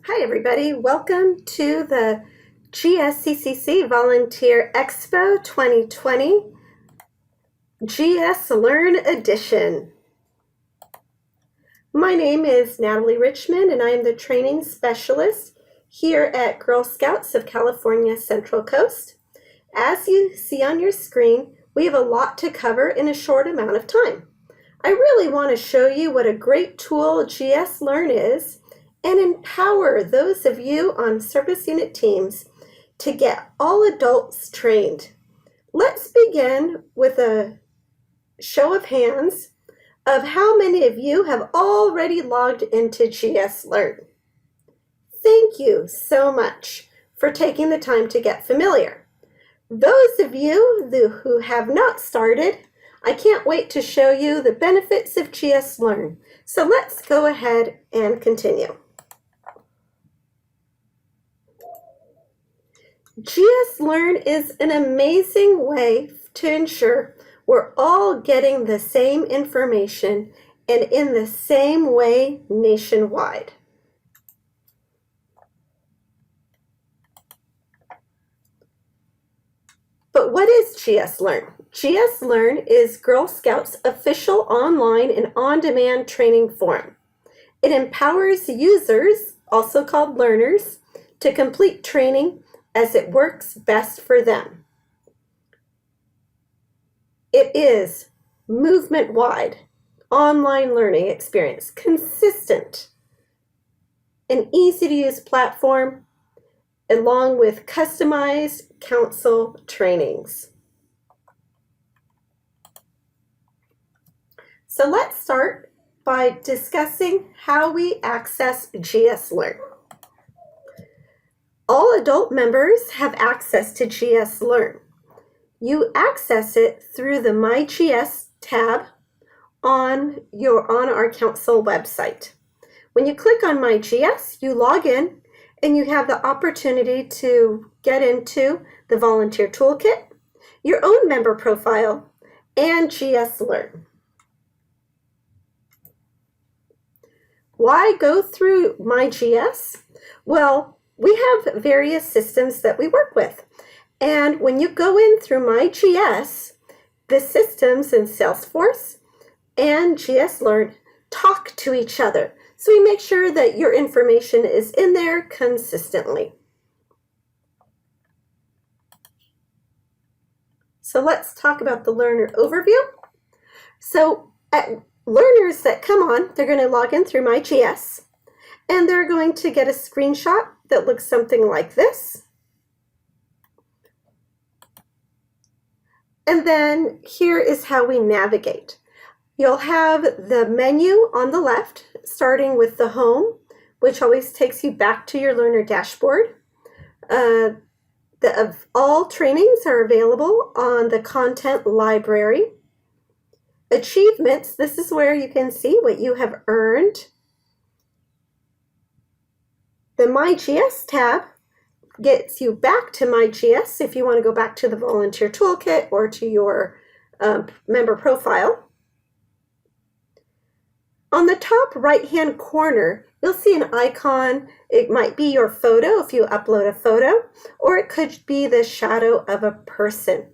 Hi everybody, welcome to the GSCCC Volunteer Expo 2020 gsLearn edition. My name is Natalie Richmond and I am the training specialist here at Girl Scouts of California Central Coast. As you see on your screen, we have a lot to cover in a short amount of time. I really want to show you what a great tool gsLearn is and empower those of you on service unit teams to get all adults trained. Let's begin with a show of hands of how many of you have already logged into gsLearn. Thank you so much for taking the time to get familiar. Those of you who have not started, I can't wait to show you the benefits of gsLearn. So let's go ahead and continue. gsLearn is an amazing way to ensure we're all getting the same information and in the same way nationwide. But what is gsLearn? gsLearn is Girl Scouts' official online and on-demand training forum. It empowers users, also called learners, to complete training as it works best for them. It is movement-wide, online learning experience, consistent, an easy-to-use platform, along with customized council trainings. So let's start by discussing how we access gsLearn. All adult members have access to gsLearn. You access it through the My GS tab on our council website. When you click on My GS, you log in and you have the opportunity to get into the volunteer toolkit, your own member profile, and gsLearn. Why go through My GS? Well, we have various systems that we work with. And when you go in through My GS, the systems in Salesforce and gsLearn talk to each other. So we make sure that your information is in there consistently. So let's talk about the learner overview. So learners that come on, they're going to log in through My GS, and they're going to get a screenshot that looks something like this. And then here is how we navigate. You'll have the menu on the left, starting with the home, which always takes you back to your learner dashboard. All trainings are available on the content library. Achievements, this is where you can see what you have earned. The My GS tab gets you back to My GS if you want to go back to the volunteer toolkit or to your member profile. On the top right-hand corner, you'll see an icon. It might be your photo if you upload a photo, or it could be the shadow of a person.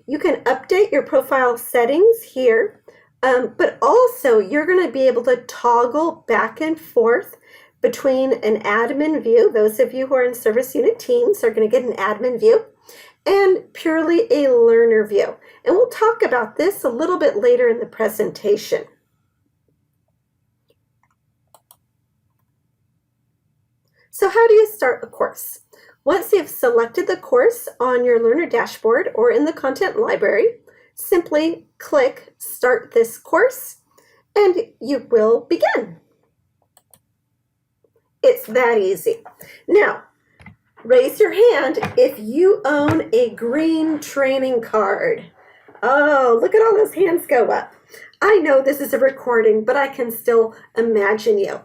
You can update your profile settings here, but also you're going to be able to toggle back and forth between an admin view. Those of you who are in service unit teams are going to get an admin view, and purely a learner view. And we'll talk about this a little bit later in the presentation. So how do you start a course? Once you've selected the course on your learner dashboard or in the content library, simply click Start This Course, and you will begin. It's that easy. Now, raise your hand if you own a green training card. Oh, look at all those hands go up. I know this is a recording, but I can still imagine you.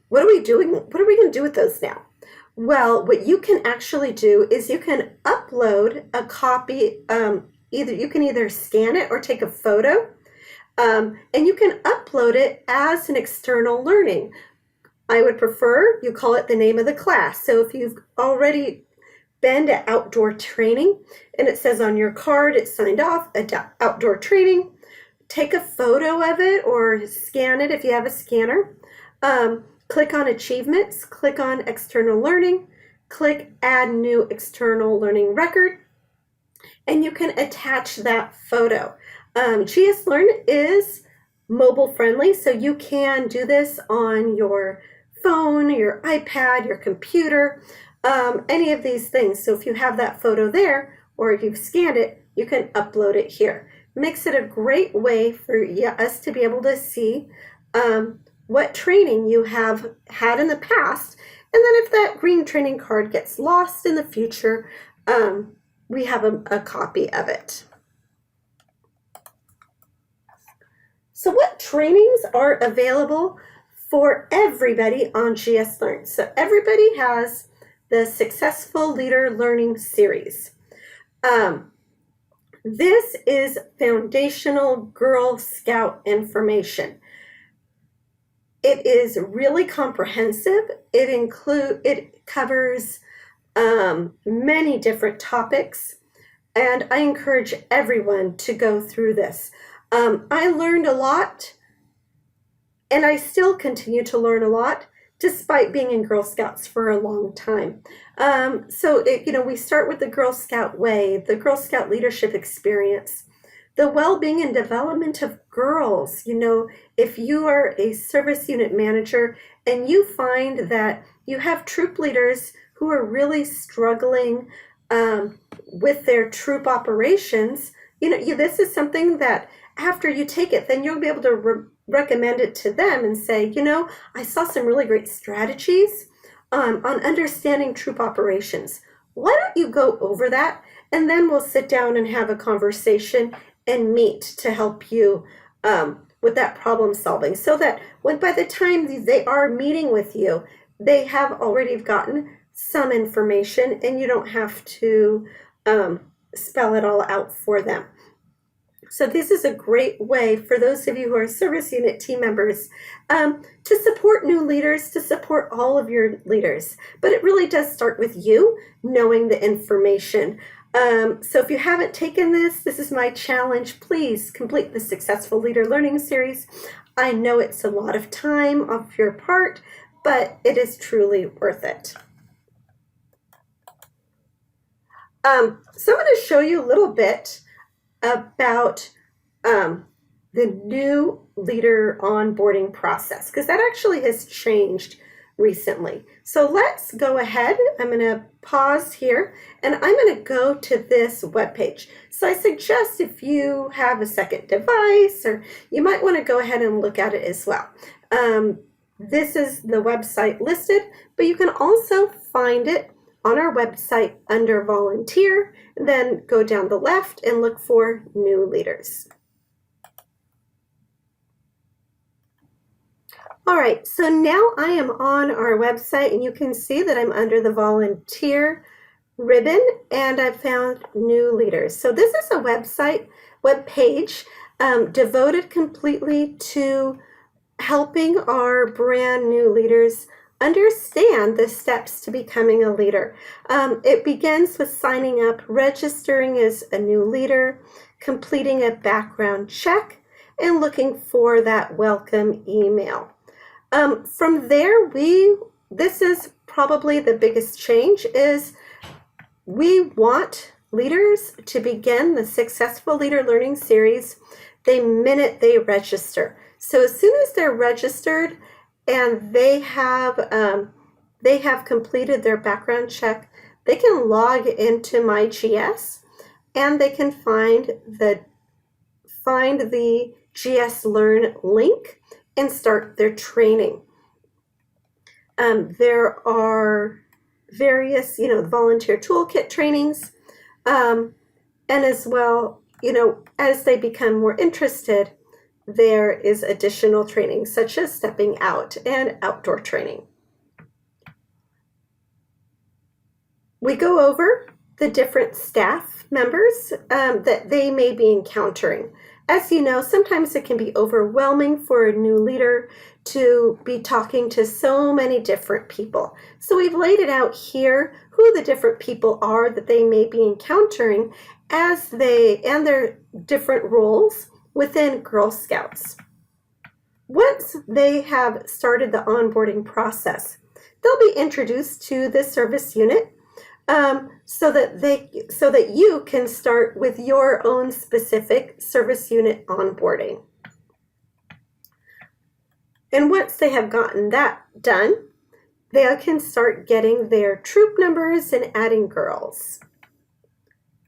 What are we doing? What are we going to do with those now? Well, what you can actually do is you can upload a copy. You can either scan it or take a photo, and you can upload it as an external learning. I would prefer you call it the name of the class. So if you've already been to outdoor training and it says on your card it's signed off, outdoor training, take a photo of it or scan it if you have a scanner. Click on achievements, click on external learning, click add new external learning record, and you can attach that photo. gsLearn is mobile friendly, so you can do this on your phone, your iPad, your computer, any of these things. So if you have that photo there, or if you've scanned it, you can upload it here. Makes it a great way for us to be able to see what training you have had in the past. And then if that green training card gets lost in the future, we have a copy of it. So what trainings are available for everybody on gsLearn? So everybody has the Successful Leader Learning Series. This is foundational Girl Scout information. It is really comprehensive. It covers many different topics, and I encourage everyone to go through this. I learned a lot, and I still continue to learn a lot, despite being in Girl Scouts for a long time. We start with the Girl Scout way, the Girl Scout leadership experience, the well-being and development of girls. If you are a service unit manager and you find that you have troop leaders who are really struggling with their troop operations, this is something that after you take it, then you'll be able to recommend it to them and say, I saw some really great strategies on understanding troop operations. Why don't you go over that? And then we'll sit down and have a conversation and meet to help you with that problem solving, so that by the time they are meeting with you, they have already gotten some information and you don't have to spell it all out for them. So this is a great way for those of you who are service unit team members to support new leaders, to support all of your leaders. But it really does start with you knowing the information. So if you haven't taken this is my challenge. Please complete the Successful Leader Learning Series. I know it's a lot of time off your part, but it is truly worth it. So I'm going to show you a little bit about the new leader onboarding process, because that actually has changed recently. So let's go ahead. I'm going to pause here and I'm going to go to this webpage. So I suggest if you have a second device, or you might want to go ahead and look at it as well. This is the website listed, but you can also find it on our website under volunteer, then go down the left and look for new leaders. All right, so now I am on our website and you can see that I'm under the volunteer ribbon and I've found new leaders. So this is a web page devoted completely to helping our brand new leaders understand the steps to becoming a leader. It begins with signing up, registering as a new leader, completing a background check, and looking for that welcome email. From there, this is probably the biggest change, is we want leaders to begin the Successful Leader Learning Series the minute they register. So as soon as they're registered and they have completed their background check, they can log into My GS and they can find the gsLearn link and start their training. There are various, volunteer toolkit trainings, and as well, as they become more interested, there is additional training such as stepping out and outdoor training. We go over the different staff members that they may be encountering. As you know, sometimes it can be overwhelming for a new leader to be talking to so many different people. So we've laid it out here who the different people are that they may be encountering and their different roles within Girl Scouts. Once they have started the onboarding process, they'll be introduced to the service unit so that you can start with your own specific service unit onboarding. And once they have gotten that done, they can start getting their troop numbers and adding girls.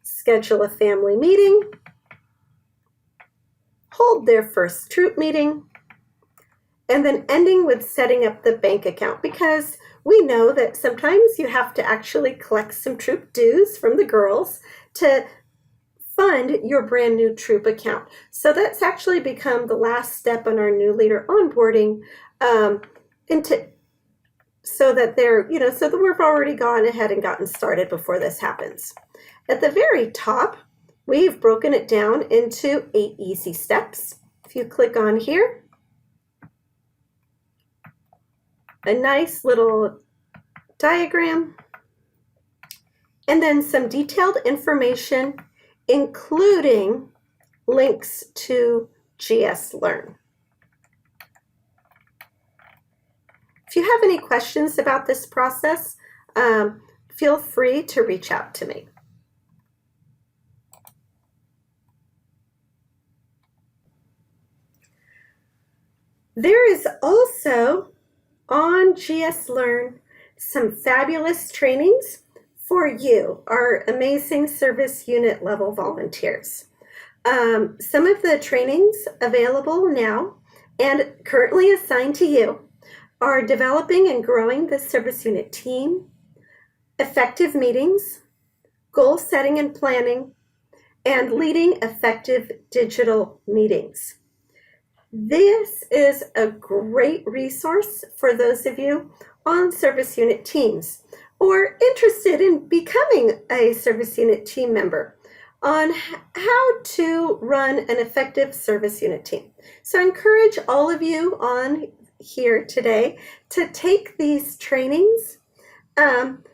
Schedule a family meeting, hold their first troop meeting, and then ending with setting up the bank account, because we know that sometimes you have to actually collect some troop dues from the girls to fund your brand new troop account. So that's actually become the last step on our new leader onboarding, so that we've already gone ahead and gotten started before this happens. At the very top, we've broken it down into 8 easy steps. If you click on here, a nice little diagram, and then some detailed information, including links to gsLearn. If you have any questions about this process, feel free to reach out to me. There is also on gsLearn some fabulous trainings for you, our amazing service unit level volunteers. Some of the trainings available now and currently assigned to you are developing and growing the service unit team, effective meetings, goal setting and planning, and leading effective digital meetings. This is a great resource for those of you on service unit teams or interested in becoming a service unit team member on how to run an effective service unit team. So I encourage all of you on here today to take these trainings and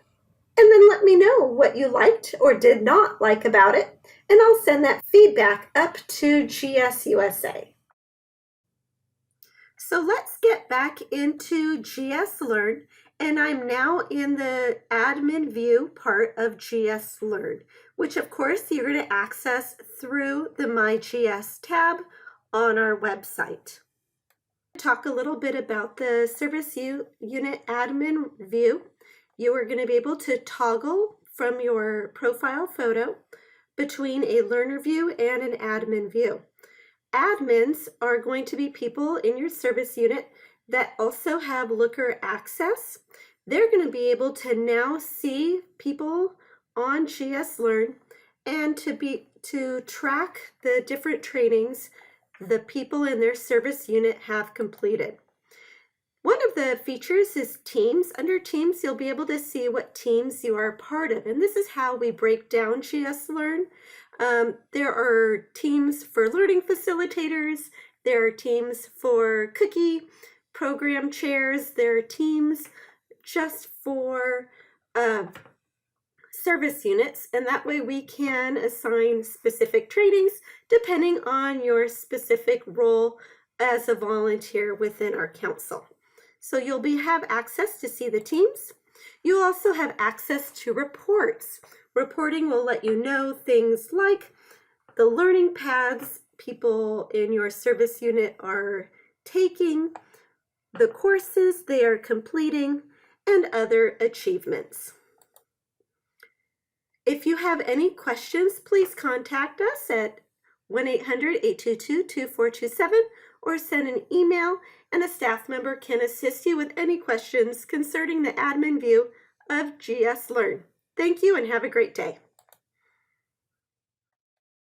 then let me know what you liked or did not like about it, and I'll send that feedback up to GSUSA. So let's get back into gsLearn, and I'm now in the admin view part of gsLearn, which of course you're going to access through the My GS tab on our website. Talk a little bit about the service unit admin view. You are going to be able to toggle from your profile photo between a learner view and an admin view. Admins are going to be people in your service unit that also have looker access. They're going to be able to now see people on gsLearn and to track the different trainings the people in their service unit have completed. One of the features is teams. Under teams, you'll be able to see what teams you are a part of, and this is how we break down gsLearn. There are teams for learning facilitators, there are teams for cookie program chairs, there are teams just for service units, and that way we can assign specific trainings depending on your specific role as a volunteer within our council. So you'll have access to see the teams. You'll also have access to reports. Reporting will let you know things like the learning paths people in your service unit are taking, the courses they are completing, and other achievements. If you have any questions, please contact us at 1-800-822-2427 or send an email, and a staff member can assist you with any questions concerning the admin view of gsLearn. Thank you and have a great day.